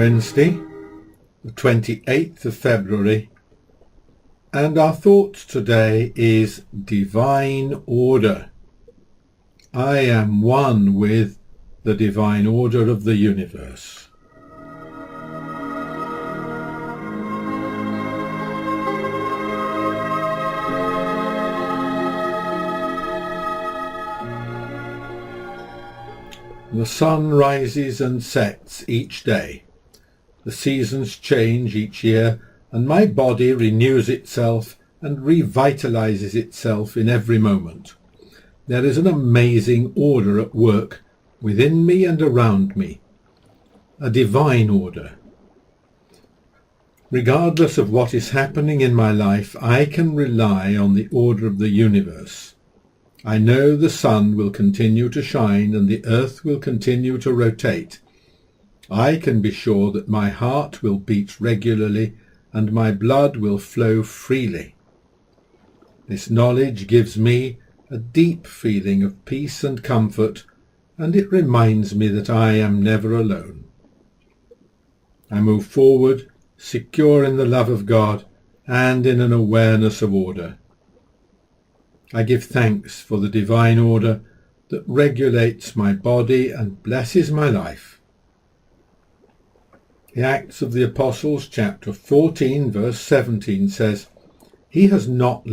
Wednesday, the 28th of February, and our thought today is divine order. I am one with the divine order of the universe. The sun rises and sets each day. The seasons change each year, and my body renews itself and revitalizes itself in every moment. There is an amazing order at work within me and around me, a divine order. Regardless of what is happening in my life, I can rely on the order of the universe. I know the sun will continue to shine and the earth will continue to rotate. I can be sure that my heart will beat regularly and my blood will flow freely. This knowledge gives me a deep feeling of peace and comfort, and it reminds me that I am never alone. I move forward, secure in the love of God and in an awareness of order. I give thanks for the divine order that regulates my body and blesses my life. The Acts of the Apostles, chapter 14, verse 17 says, "He has not